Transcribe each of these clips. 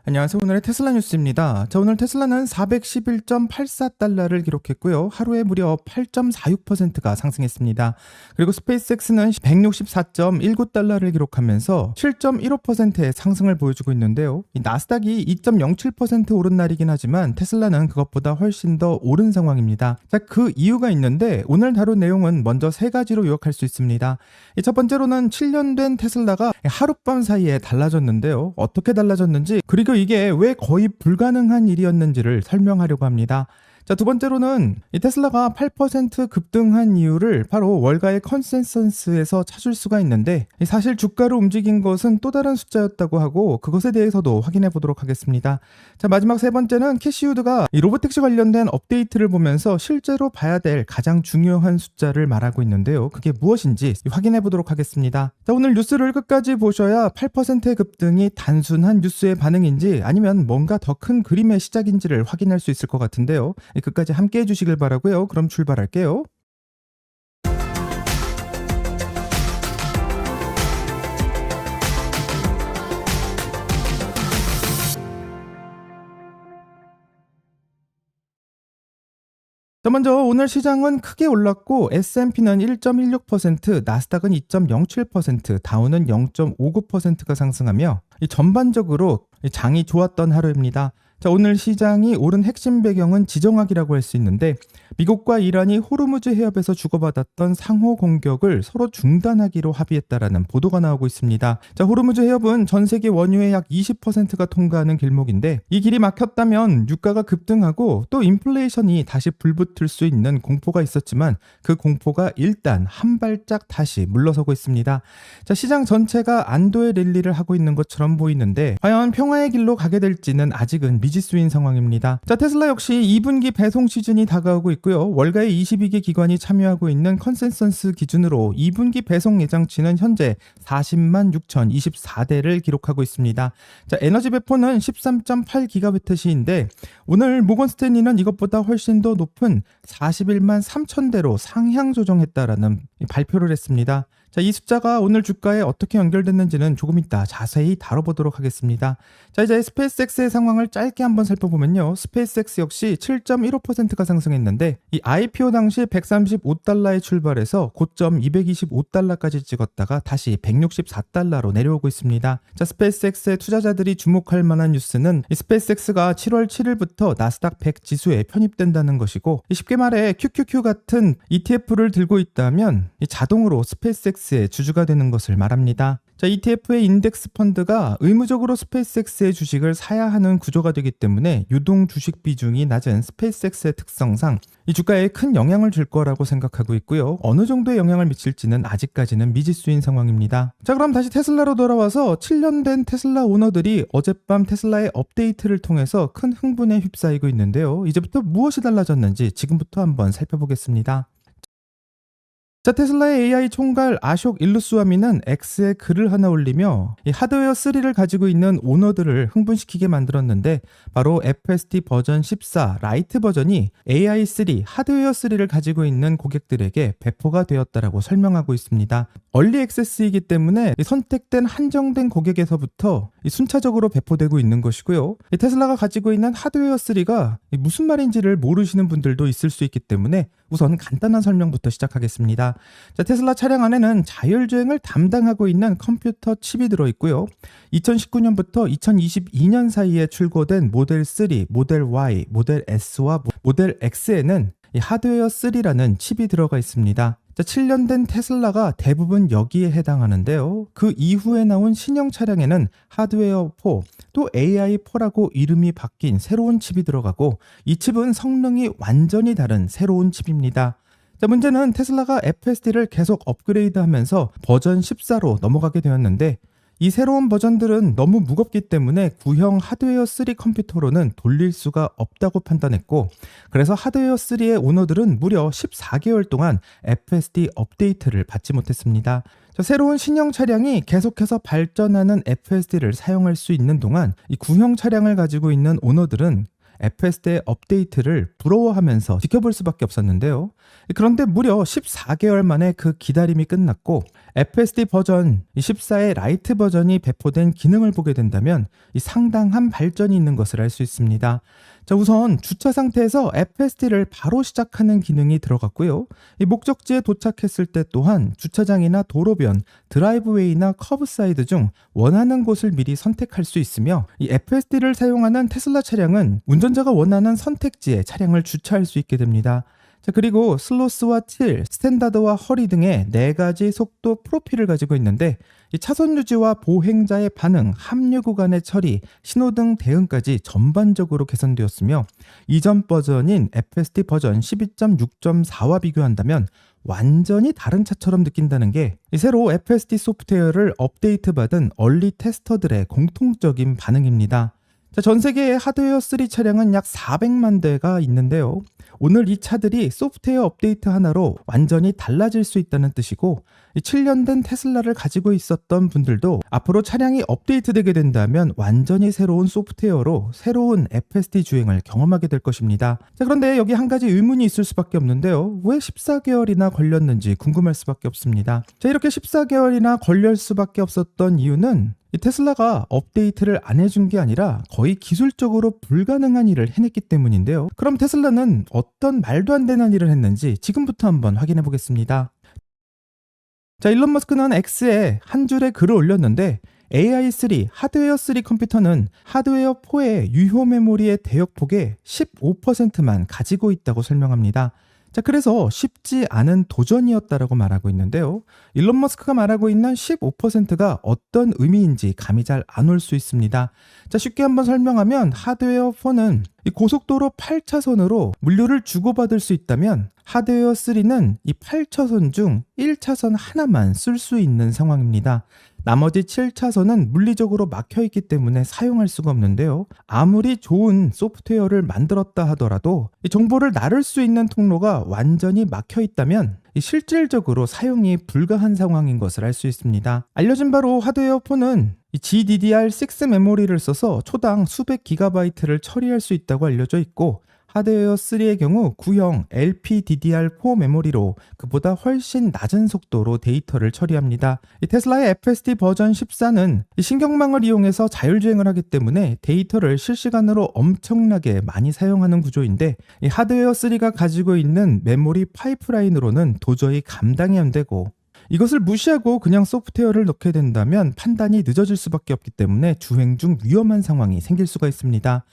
안녕하세요. 오늘의 테슬라 뉴스입니다. 오늘 테슬라는 411.84달러를 기록했고요. 하루에 무려 8.46%가 상승했습니다. 그리고 스페이스X는 164.19달러를 기록하면서 7.15%의 상승을 보여주고 있는데요. 이 나스닥이 2.07% 오른 날이긴 하지만 테슬라는 그것보다 훨씬 더 오른 상황입니다. 그 이유가 있는데 오늘 다룬 내용은 먼저 세 가지로 요약할 수 있습니다. 첫 번째로는 7년 된 테슬라가 하룻밤 사이에 달라졌는데요. 어떻게 달라졌는지 그리고 이게 왜 거의 불가능한 일이었는지를 설명하려고 합니다. 두 번째로는 이 테슬라가 8% 급등한 이유를 바로 월가의 컨센서스에서 찾을 수가 있는데 사실 주가를 움직인 것은 또 다른 숫자였다고 하고 그것에 대해서도 확인해 보도록 하겠습니다. 마지막 세 번째는 캐시우드가 이 로보택시 관련된 업데이트를 보면서 실제로 봐야 될 가장 중요한 숫자를 말하고 있는데요. 그게 무엇인지 확인해 보도록 하겠습니다. 오늘 뉴스를 끝까지 보셔야 8%의 급등이 단순한 뉴스의 반응인지 아니면 뭔가 더 큰 그림의 시작인지를 확인할 수 있을 것 같은데요. 끝까지 함께 해주시길 바라고요. 그럼 출발할게요. 먼저 오늘 시장은 크게 올랐고 S&P는 1.16%, 나스닥은 2.07%, 다우는 0.59%가 상승하며 전반적으로 장이 좋았던 하루입니다. 오늘 시장이 오른 핵심 배경은 지정학이라고 할 수 있는데 미국과 이란이 호르무즈 해협에서 주고받았던 상호 공격을 서로 중단하기로 합의했다라는 보도가 나오고 있습니다. 호르무즈 해협은 전 세계 원유의 약 20%가 통과하는 길목인데 이 길이 막혔다면 유가가 급등하고 또 인플레이션이 다시 불붙을 수 있는 공포가 있었지만 그 공포가 일단 한 발짝 다시 물러서고 있습니다. 시장 전체가 안도의 랠리를 하고 있는 것처럼 보이는데 과연 평화의 길로 가게 될지는 아직은 미지수인 상황입니다. 테슬라 역시 2분기 배송 시즌이 다가오고 있고요. 월가의 22개 기관이 참여하고 있는 컨센서스 기준으로 2분기 배송 예상치는 현재 40만 6,024대를 기록하고 있습니다. 에너지 배포는 13.8기가와트 시인데 오늘 모건 스탠리는 이것보다 훨씬 더 높은 41만 3천대로 상향 조정했다라는 발표를 했습니다. 이 숫자가 오늘 주가에 어떻게 연결됐는지는 조금 이따 자세히 다뤄보도록 하겠습니다. 이제 스페이스X의 상황을 짧게 한번 살펴보면요. 스페이스X 역시 7.15%가 상승했는데 이 IPO 당시 135달러에 출발해서 고점 225달러까지 찍었다가 다시 164달러로 내려오고 있습니다. 스페이스X의 투자자들이 주목할 만한 뉴스는 이 스페이스X가 7월 7일부터 나스닥 100 지수에 편입된다는 것이고 쉽게 말해 QQQ 같은 ETF를 들고 있다면 자동으로 스페이스X의 주주가 되는 것을 말합니다. ETF의 인덱스 펀드가 의무적으로 스페이스X의 주식을 사야 하는 구조가 되기 때문에 유동 주식 비중이 낮은 스페이스X의 특성상 이 주가에 큰 영향을 줄 거라고 생각하고 있고요. 어느 정도의 영향을 미칠지는 아직까지는 미지수인 상황입니다. 그럼 다시 테슬라로 돌아와서 7년 된 테슬라 오너들이 어젯밤 테슬라의 업데이트를 통해서 큰 흥분에 휩싸이고 있는데요. 이제부터 무엇이 달라졌는지 지금부터 한번 살펴보겠습니다. 테슬라의 AI 총괄 아숍 일루스와미는 X에 글을 하나 올리며 이 하드웨어 3를 가지고 있는 오너들을 흥분시키게 만들었는데 바로 FSD 버전 14 라이트 버전이 AI3 하드웨어 3를 가지고 있는 고객들에게 배포가 되었다라고 설명하고 있습니다. 얼리 액세스이기 때문에 선택된 한정된 고객에서부터 순차적으로 배포되고 있는 것이고요. 테슬라가 가지고 있는 하드웨어 3가 무슨 말인지를 모르시는 분들도 있을 수 있기 때문에 우선 간단한 설명부터 시작하겠습니다. 테슬라 차량 안에는 자율주행을 담당하고 있는 컴퓨터 칩이 들어있고요. 2019년부터 2022년 사이에 출고된 모델 3, 모델 Y, 모델 S와 모델 X에는 이 하드웨어 3라는 칩이 들어가 있습니다. 7년 된 테슬라가 대부분 여기에 해당하는데요. 그 이후에 나온 신형 차량에는 하드웨어 4, 또 AI4라고 이름이 바뀐 새로운 칩이 들어가고 이 칩은 성능이 완전히 다른 새로운 칩입니다. 문제는 테슬라가 FSD를 계속 업그레이드하면서 버전 14로 넘어가게 되었는데 이 새로운 버전들은 너무 무겁기 때문에 구형 하드웨어 3 컴퓨터로는 돌릴 수가 없다고 판단했고 그래서 하드웨어 3의 오너들은 무려 14개월 동안 FSD 업데이트를 받지 못했습니다. 새로운 신형 차량이 계속해서 발전하는 FSD를 사용할 수 있는 동안 이 구형 차량을 가지고 있는 오너들은 FSD 업데이트를 부러워하면서 지켜볼 수밖에 없었는데요. 그런데 무려 14개월 만에 그 기다림이 끝났고 FSD 버전 14의 라이트 버전이 배포된 기능을 보게 된다면 상당한 발전이 있는 것을 알 수 있습니다. 자, 우선 주차 상태에서 FSD를 바로 시작하는 기능이 들어갔고요. 이 목적지에 도착했을 때 또한 주차장이나 도로변, 드라이브웨이나 커브사이드 중 원하는 곳을 미리 선택할 수 있으며 이 FSD를 사용하는 테슬라 차량은 운전자가 원하는 선택지에 차량을 주차할 수 있게 됩니다. 자, 그리고 슬로스와 칠, 스탠다드와 허리 등의 4가지 속도 프로필을 가지고 있는데 이 차선 유지와 보행자의 반응, 합류 구간의 처리, 신호등 대응까지 전반적으로 개선되었으며 이전 버전인 FSD 버전 12.6.4와 비교한다면 완전히 다른 차처럼 느낀다는 게 새로 FSD 소프트웨어를 업데이트받은 얼리 테스터들의 공통적인 반응입니다. 자, 전 세계의 하드웨어 3 차량은 약 400만 대가 있는데요. 오늘 이 차들이 소프트웨어 업데이트 하나로 완전히 달라질 수 있다는 뜻이고 7년 된 테슬라를 가지고 있었던 분들도 앞으로 차량이 업데이트되게 된다면 완전히 새로운 소프트웨어로 새로운 FSD 주행을 경험하게 될 것입니다. 자, 그런데 여기 한 가지 의문이 있을 수밖에 없는데요. 왜 14개월이나 걸렸는지 궁금할 수밖에 없습니다. 자, 이렇게 14개월이나 걸릴 수밖에 없었던 이유는 이 테슬라가 업데이트를 안 해준 게 아니라 거의 기술적으로 불가능한 일을 해냈기 때문인데요. 그럼 테슬라는 어떤 말도 안 되는 일을 했는지 지금부터 한번 확인해 보겠습니다. 자, 일론 머스크는 X에 한 줄의 글을 올렸는데 AI3, 하드웨어 3 컴퓨터는 하드웨어 4의 유효 메모리의 대역폭의 15%만 가지고 있다고 설명합니다. 자, 그래서 쉽지 않은 도전이었다라고 말하고 있는데요. 일론 머스크가 말하고 있는 15%가 어떤 의미인지 감이 잘 안 올 수 있습니다. 자, 쉽게 한번 설명하면 하드웨어 4는 이 고속도로 8차선으로 물류를 주고받을 수 있다면 하드웨어 3는 이 8차선 중 1차선 하나만 쓸 수 있는 상황입니다. 나머지 7차선은 물리적으로 막혀있기 때문에 사용할 수가 없는데요. 아무리 좋은 소프트웨어를 만들었다 하더라도 이 정보를 나눌 수 있는 통로가 완전히 막혀있다면 실질적으로 사용이 불가한 상황인 것을 알 수 있습니다. 알려진 바로 하드웨어 4는 GDDR6 메모리를 써서 초당 수백 기가바이트를 처리할 수 있다고 알려져 있고 하드웨어 3의 경우 구형 LPDDR4 메모리로 그보다 훨씬 낮은 속도로 데이터를 처리합니다. 이 테슬라의 FSD 버전 14는 이 신경망을 이용해서 자율주행을 하기 때문에 데이터를 실시간으로 엄청나게 많이 사용하는 구조인데 이 하드웨어 3가 가지고 있는 메모리 파이프라인으로는 도저히 감당이 안 되고 이것을 무시하고 그냥 소프트웨어를 넣게 된다면 판단이 늦어질 수밖에 없기 때문에 주행 중 위험한 상황이 생길 수가 있습니다.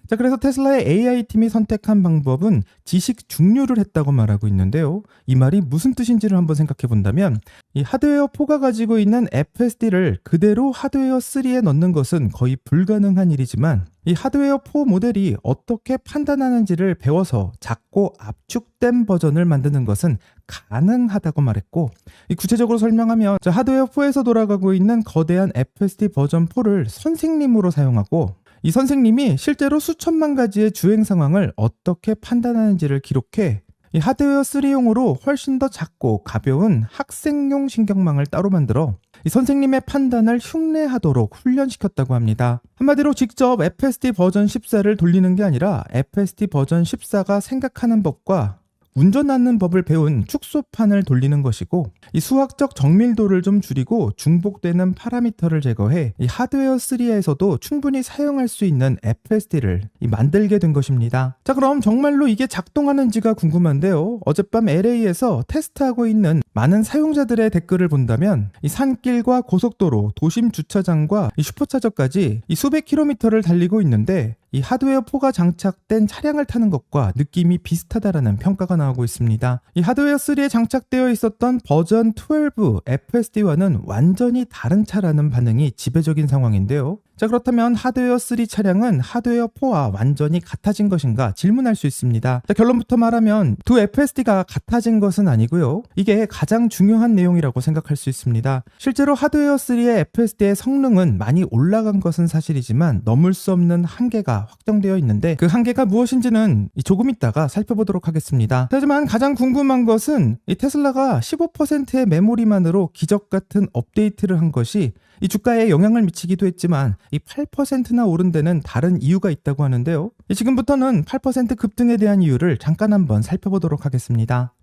자, 그래서 테슬라의 AI팀이 선택한 방법은 지식 중류를 했다고 말하고 있는데요. 이 말이 무슨 뜻인지를 한번 생각해 본다면 이 하드웨어 4가 가지고 있는 FSD를 그대로 하드웨어 3에 넣는 것은 거의 불가능한 일이지만 이 하드웨어 4 모델이 어떻게 판단하는지를 배워서 작고 압축된 버전을 만드는 것은 가능하다고 말했고 구체적으로 설명하면 하드웨어 4에서 돌아가고 있는 거대한 FSD 버전 4를 선생님으로 사용하고 이 선생님이 실제로 수천만 가지의 주행 상황을 어떻게 판단하는지를 기록해 이 하드웨어 3용으로 훨씬 더 작고 가벼운 학생용 신경망을 따로 만들어 이 선생님의 판단을 흉내하도록 훈련시켰다고 합니다. 한마디로 직접 FSD 버전 14를 돌리는 게 아니라 FSD 버전 14가 생각하는 법과 운전하는 법을 배운 축소판을 돌리는 것이고 이 수학적 정밀도를 좀 줄이고 중복되는 파라미터를 제거해 이 하드웨어 3에서도 충분히 사용할 수 있는 FSD를 만들게 된 것입니다. 자, 그럼 정말로 이게 작동하는지가 궁금한데요. 어젯밤 LA에서 테스트하고 있는 많은 사용자들의 댓글을 본다면 이 산길과 고속도로, 도심 주차장과 이 슈퍼차저까지 이 수백 킬로미터를 달리고 있는데 이 하드웨어 4가 장착된 차량을 타는 것과 느낌이 비슷하다라는 평가가 나오고 있습니다. 이 하드웨어 3에 장착되어 있었던 버전 12 FSD와는 완전히 다른 차라는 반응이 지배적인 상황인데요. 자, 그렇다면 하드웨어 3 차량은 하드웨어 4와 완전히 같아진 것인가 질문할 수 있습니다. 자, 결론부터 말하면 두 FSD가 같아진 것은 아니고요. 이게 가장 중요한 내용이라고 생각할 수 있습니다. 실제로 하드웨어 3의 FSD의 성능은 많이 올라간 것은 사실이지만 넘을 수 없는 한계가 확정되어 있는데 그 한계가 무엇인지는 조금 있다가 살펴보도록 하겠습니다. 하지만 가장 궁금한 것은 이 테슬라가 15%의 메모리만으로 기적 같은 업데이트를 한 것이 이 주가에 영향을 미치기도 했지만 이 8%나 오른 데는 다른 이유가 있다고 하는데요. 지금부터는 8% 급등에 대한 이유를 잠깐 한번 살펴보도록 하겠습니다.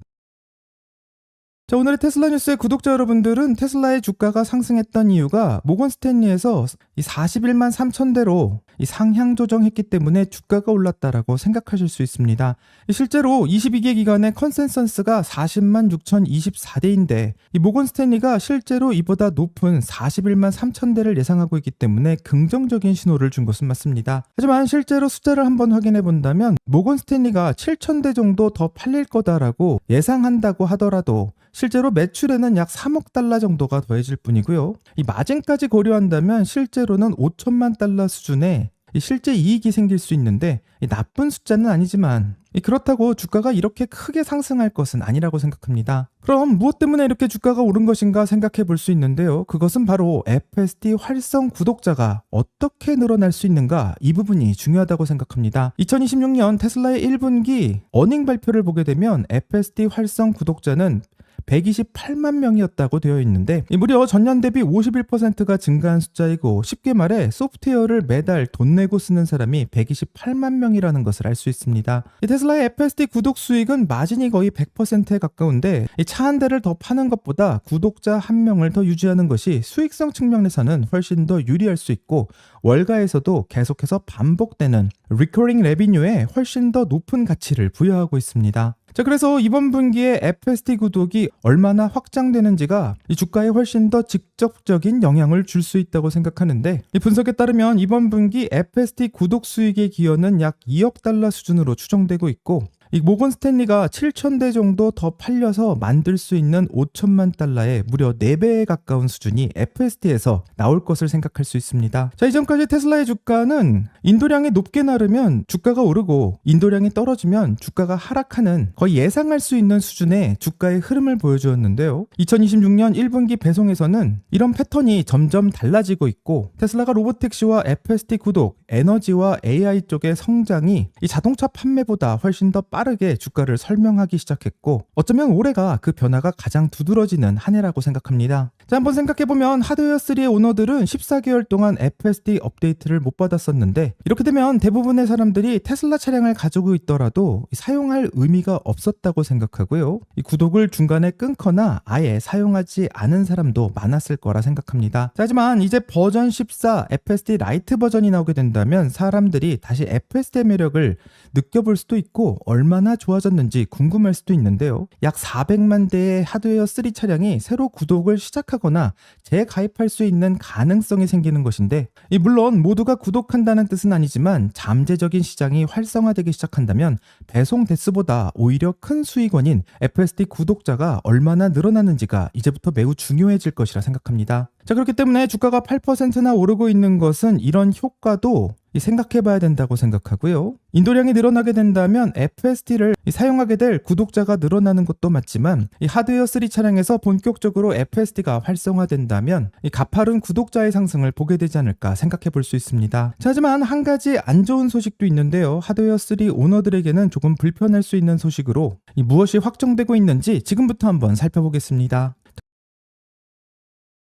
자, 오늘의 테슬라 뉴스의 구독자 여러분들은 테슬라의 주가가 상승했던 이유가 모건 스탠리에서 이 41만 3천 대로 이 상향 조정했기 때문에 주가가 올랐다라고 생각하실 수 있습니다. 실제로 22개 기관의 컨센서스가 40만 6,024대인데 이 모건 스탠리가 실제로 이보다 높은 41만 3천 대를 예상하고 있기 때문에 긍정적인 신호를 준 것은 맞습니다. 하지만 실제로 숫자를 한번 확인해 본다면 모건 스탠리가 7천 대 정도 더 팔릴 거다라고 예상한다고 하더라도 실제로 매출에는 약 3억 달러 정도가 더해질 뿐이고요. 이 마진까지 고려한다면 실제로는 5천만 달러 수준의 실제 이익이 생길 수 있는데 나쁜 숫자는 아니지만 그렇다고 주가가 이렇게 크게 상승할 것은 아니라고 생각합니다. 그럼 무엇 때문에 이렇게 주가가 오른 것인가 생각해 볼 수 있는데요. 그것은 바로 FSD 활성 구독자가 어떻게 늘어날 수 있는가, 이 부분이 중요하다고 생각합니다. 2026년 테슬라의 1분기 어닝 발표를 보게 되면 FSD 활성 구독자는 128만 명이었다고 되어 있는데 무려 전년 대비 51%가 증가한 숫자이고, 쉽게 말해 소프트웨어를 매달 돈 내고 쓰는 사람이 128만 명이라는 것을 알 수 있습니다. 테슬라의 FSD 구독 수익은 마진이 거의 100%에 가까운데 차 한 대를 더 파는 것보다 구독자 한 명을 더 유지하는 것이 수익성 측면에서는 훨씬 더 유리할 수 있고, 월가에서도 계속해서 반복되는 리커링 레비뉴에 훨씬 더 높은 가치를 부여하고 있습니다. 자, 그래서 이번 분기에 FSD 구독이 얼마나 확장되는지가 이 주가에 훨씬 더 직접적인 영향을 줄 수 있다고 생각하는데, 이 분석에 따르면 이번 분기 FSD 구독 수익의 기여는 약 2억 달러 수준으로 추정되고 있고, 이 모건 스탠리가 7,000대 정도 더 팔려서 만들 수 있는 5천만 달러의 무려 4배에 가까운 수준이 FSD에서 나올 것을 생각할 수 있습니다. 자, 이전까지 테슬라의 주가는 인도량이 높게 나르면 주가가 오르고 인도량이 떨어지면 주가가 하락하는 거의 예상할 수 있는 수준의 주가의 흐름을 보여주었는데요. 2026년 1분기 배송에서는 이런 패턴이 점점 달라지고 있고, 테슬라가 로보택시와 FSD 구독, 에너지와 AI 쪽의 성장이 이 자동차 판매보다 훨씬 더 빠르게 주가를 설명하기 시작했고, 어쩌면 올해가 그 변화가 가장 두드러지는 한 해라고 생각합니다. 자, 한번 생각해보면 하드웨어 3의 오너들은 14개월 동안 FSD 업데이트를 못 받았었는데, 이렇게 되면 대부분의 사람들이 테슬라 차량을 가지고 있더라도 사용할 의미가 없었다고 생각하고요. 이 구독을 중간에 끊거나 아예 사용하지 않은 사람도 많았을 거라 생각합니다. 자, 하지만 이제 버전 14 FSD 라이트 버전이 나오게 된다면 사람들이 다시 FSD의 매력을 느껴볼 수도 있고 얼마나 좋아졌는지 궁금할 수도 있는데요. 약 400만 대의 하드웨어 3 차량이 새로 구독을 시작하거나 재가입할 수 있는 가능성이 생기는 것인데, 물론 모두가 구독한다는 뜻은 아니지만 잠재적인 시장이 활성화되기 시작한다면 배송 대수보다 오히려 큰 수익원인 FSD 구독자가 얼마나 늘어나는지가 이제부터 매우 중요해질 것이라 생각합니다. 자, 그렇기 때문에 주가가 8%나 오르고 있는 것은 이런 효과도 생각해봐야 된다고 생각하고요. 인도량이 늘어나게 된다면 FSD를 사용하게 될 구독자가 늘어나는 것도 맞지만, 이 하드웨어 3 차량에서 본격적으로 FSD가 활성화된다면 이 가파른 구독자의 상승을 보게 되지 않을까 생각해 볼 수 있습니다. 자, 하지만 한 가지 안 좋은 소식도 있는데요. 하드웨어 3 오너들에게는 조금 불편할 수 있는 소식으로 무엇이 확정되고 있는지 지금부터 한번 살펴보겠습니다.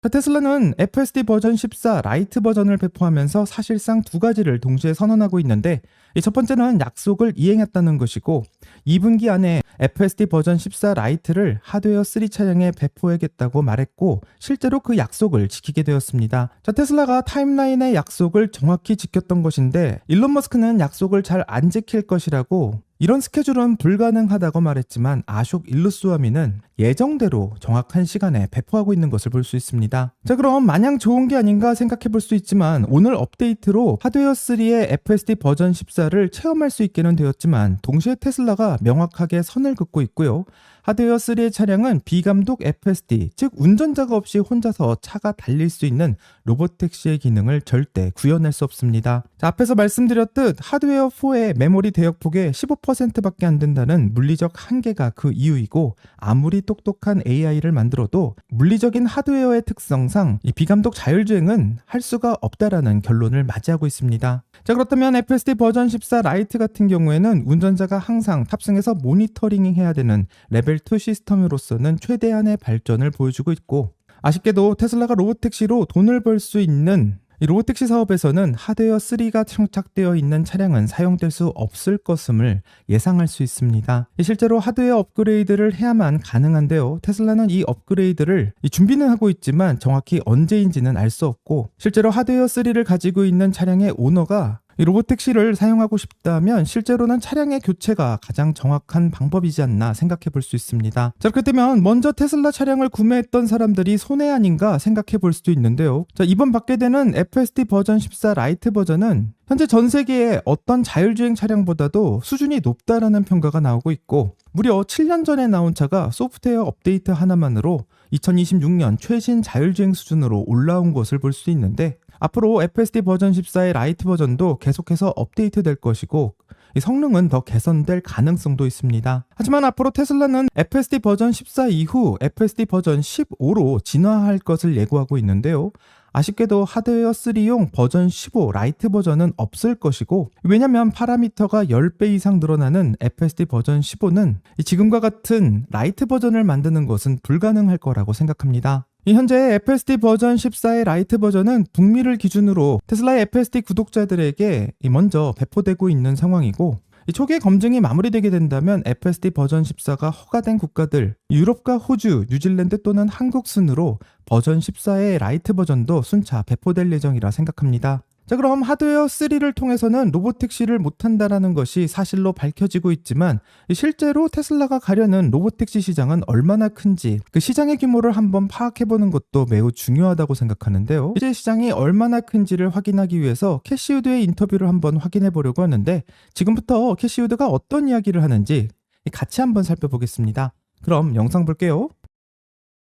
테슬라는 FSD 버전 14 라이트 버전을 배포하면서 사실상 두 가지를 동시에 선언하고 있는데, 첫 번째는 약속을 이행했다는 것이고, 2분기 안에 FSD 버전 14 라이트를 하드웨어 3 차량에 배포하겠다고 말했고, 실제로 그 약속을 지키게 되었습니다. 자, 테슬라가 타임라인의 약속을 정확히 지켰던 것인데, 일론 머스크는 약속을 잘 안 지킬 것이라고, 이런 스케줄은 불가능하다고 말했지만 아숍 일루스와미는 예정대로 정확한 시간에 배포하고 있는 것을 볼 수 있습니다. 자, 그럼 마냥 좋은 게 아닌가 생각해 볼 수 있지만, 오늘 업데이트로 하드웨어 3의 FSD 버전 14를 체험할 수 있게는 되었지만 동시에 테슬라가 명확하게 선을 긋고 있고요. 하드웨어 3의 차량은 비감독 FSD, 즉 운전자가 없이 혼자서 차가 달릴 수 있는 로보택시의 기능을 절대 구현할 수 없습니다. 자, 앞에서 말씀드렸듯 하드웨어 4의 메모리 대역폭의 15%밖에 안 된다는 물리적 한계가 그 이유이고, 아무리 똑똑한 AI를 만들어도 물리적인 하드웨어의 특성상 이 비감독 자율주행은 할 수가 없다라는 결론을 맞이하고 있습니다. 자, 그렇다면 FSD 버전 14 라이트 같은 경우에는 운전자가 항상 탑승해서 모니터링 해야 되는 레벨 2 시스템으로서는 최대한의 발전을 보여주고 있고, 아쉽게도 테슬라가 로보택시로 돈을 벌 수 있는 이 로보택시 사업에서는 하드웨어 3가 장착되어 있는 차량은 사용될 수 없을 것임을 예상할 수 있습니다. 실제로 하드웨어 업그레이드를 해야만 가능한데요. 테슬라는 이 업그레이드를 준비는 하고 있지만 정확히 언제인지는 알 수 없고, 실제로 하드웨어 3를 가지고 있는 차량의 오너가 이 로보택시를 사용하고 싶다면 실제로는 차량의 교체가 가장 정확한 방법이지 않나 생각해 볼 수 있습니다. 자, 그렇게 되면 먼저 테슬라 차량을 구매했던 사람들이 손해 아닌가 생각해 볼 수도 있는데요. 자, 이번 받게 되는 FSD 버전 14 라이트 버전은 현재 전 세계의 어떤 자율주행 차량보다도 수준이 높다라는 평가가 나오고 있고, 무려 7년 전에 나온 차가 소프트웨어 업데이트 하나만으로 2026년 최신 자율주행 수준으로 올라온 것을 볼 수 있는데, 앞으로 FSD 버전 14의 라이트 버전도 계속해서 업데이트 될 것이고 이 성능은 더 개선될 가능성도 있습니다. 하지만 앞으로 테슬라는 FSD 버전 14 이후 FSD 버전 15로 진화할 것을 예고하고 있는데요. 아쉽게도 하드웨어 3용 버전 15 라이트 버전은 없을 것이고, 왜냐면 파라미터가 10배 이상 늘어나는 FSD 버전 15는 지금과 같은 라이트 버전을 만드는 것은 불가능할 거라고 생각합니다. 현재 FSD 버전 14의 라이트 버전은 북미를 기준으로 테슬라의 FSD 구독자들에게 먼저 배포되고 있는 상황이고, 초기에 검증이 마무리되게 된다면 FSD 버전 14가 허가된 국가들, 유럽과 호주, 뉴질랜드 또는 한국 순으로 버전 14의 라이트 버전도 순차 배포될 예정이라 생각합니다. 자, 그럼 하드웨어 3를 통해서는 로보택시를 못한다라는 것이 사실로 밝혀지고 있지만, 실제로 테슬라가 가려는 로보택시 시장은 얼마나 큰지 그 시장의 규모를 한번 파악해보는 것도 매우 중요하다고 생각하는데요. 이제 시장이 얼마나 큰지를 확인하기 위해서 캐시우드의 인터뷰를 한번 확인해보려고 하는데, 지금부터 캐시우드가 어떤 이야기를 하는지 같이 한번 살펴보겠습니다. 그럼 영상 볼게요.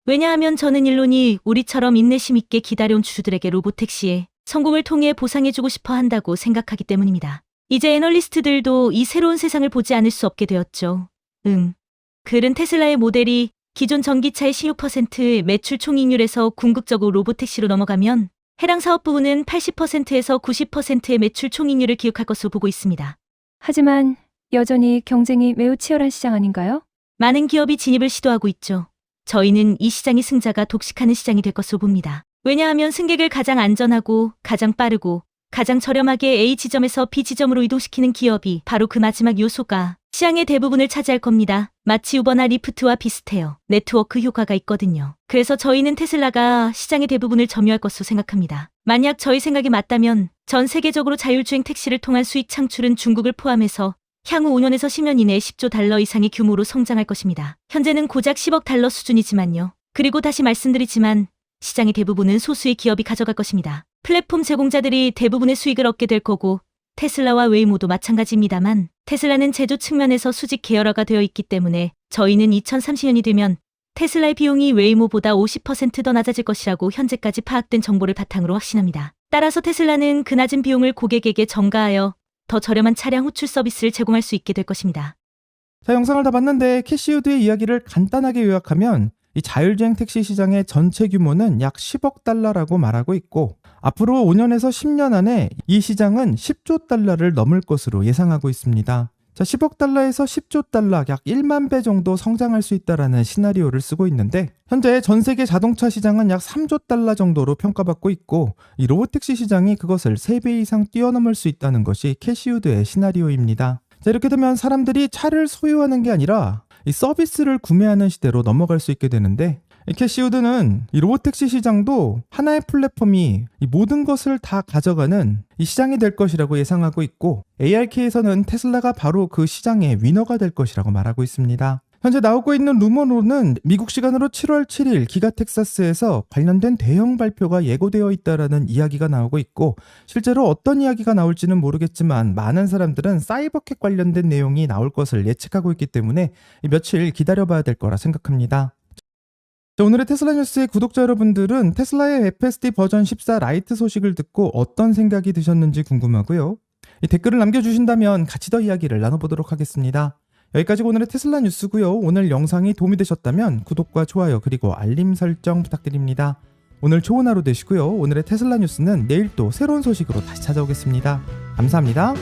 왜냐하면 저는 일론이 우리처럼 인내심 있게 기다려온 주주들에게 로보택시의 성공을 통해 보상해주고 싶어 한다고 생각하기 때문입니다. 이제 애널리스트들도 이 새로운 세상을 보지 않을 수 없게 되었죠. 글은 테슬라의 모델이 기존 전기차의 16%의 매출 총이익률에서 궁극적으로 로보택시로 넘어가면 해당 사업 부문은 80%에서 90%의 매출 총이익률을 기록할 것으로 보고 있습니다. 하지만 여전히 경쟁이 매우 치열한 시장 아닌가요? 많은 기업이 진입을 시도하고 있죠. 저희는 이 시장의 승자가 독식하는 시장이 될 것으로 봅니다. 왜냐하면 승객을 가장 안전하고 가장 빠르고 가장 저렴하게 A 지점에서 B 지점으로 이동시키는 기업이 바로 그 마지막 요소가 시장의 대부분을 차지할 겁니다. 마치 우버나 리프트와 비슷해요. 네트워크 효과가 있거든요. 그래서 저희는 테슬라가 시장의 대부분을 점유할 것으로 생각합니다. 만약 저희 생각이 맞다면 전 세계적으로 자율주행 택시를 통한 수익 창출은 중국을 포함해서 향후 5년에서 10년 이내에 10조 달러 이상의 규모로 성장할 것입니다. 현재는 고작 10억 달러 수준이지만요. 그리고 다시 말씀드리지만 시장의 대부분은 소수의 기업이 가져갈 것입니다. 플랫폼 제공자들이 대부분의 수익을 얻게 될 거고, 테슬라와 웨이모도 마찬가지입니다만 테슬라는 제조 측면에서 수직 계열화가 되어 있기 때문에 저희는 2030년이 되면 테슬라의 비용이 웨이모보다 50% 더 낮아질 것이라고 현재까지 파악된 정보를 바탕으로 확신합니다. 따라서 테슬라는 그 낮은 비용을 고객에게 전가하여 더 저렴한 차량 호출 서비스를 제공할 수 있게 될 것입니다. 자, 영상을 다 봤는데 캐시우드의 이야기를 간단하게 요약하면 이 자율주행 택시 시장의 전체 규모는 약 10억 달러라고 말하고 있고, 앞으로 5년에서 10년 안에 이 시장은 10조 달러를 넘을 것으로 예상하고 있습니다. 자, 10억 달러에서 10조 달러, 약 1만 배 정도 성장할 수 있다라는 시나리오를 쓰고 있는데, 현재 전 세계 자동차 시장은 약 3조 달러 정도로 평가받고 있고, 이 로보택시 시장이 그것을 3배 이상 뛰어넘을 수 있다는 것이 캐시우드의 시나리오입니다. 자, 이렇게 되면 사람들이 차를 소유하는 게 아니라 이 서비스를 구매하는 시대로 넘어갈 수 있게 되는데, 이 캐시우드는 이 로보택시 시장도 하나의 플랫폼이 이 모든 것을 다 가져가는 이 시장이 될 것이라고 예상하고 있고, ARK에서는 테슬라가 바로 그 시장의 위너가 될 것이라고 말하고 있습니다. 현재 나오고 있는 루머로는 미국 시간으로 7월 7일 기가 텍사스에서 관련된 대형 발표가 예고되어 있다라는 이야기가 나오고 있고, 실제로 어떤 이야기가 나올지는 모르겠지만 많은 사람들은 사이버캣 관련된 내용이 나올 것을 예측하고 있기 때문에 며칠 기다려봐야 될 거라 생각합니다. 자, 오늘의 테슬라 뉴스의 구독자 여러분들은 테슬라의 FSD 버전 14 라이트 소식을 듣고 어떤 생각이 드셨는지 궁금하고요. 댓글을 남겨주신다면 같이 더 이야기를 나눠보도록 하겠습니다. 여기까지 오늘의 테슬라 뉴스고요. 오늘 영상이 도움이 되셨다면 구독과 좋아요 그리고 알림 설정 부탁드립니다. 오늘 좋은 하루 되시고요. 오늘의 테슬라 뉴스는 내일 또 새로운 소식으로 다시 찾아오겠습니다. 감사합니다.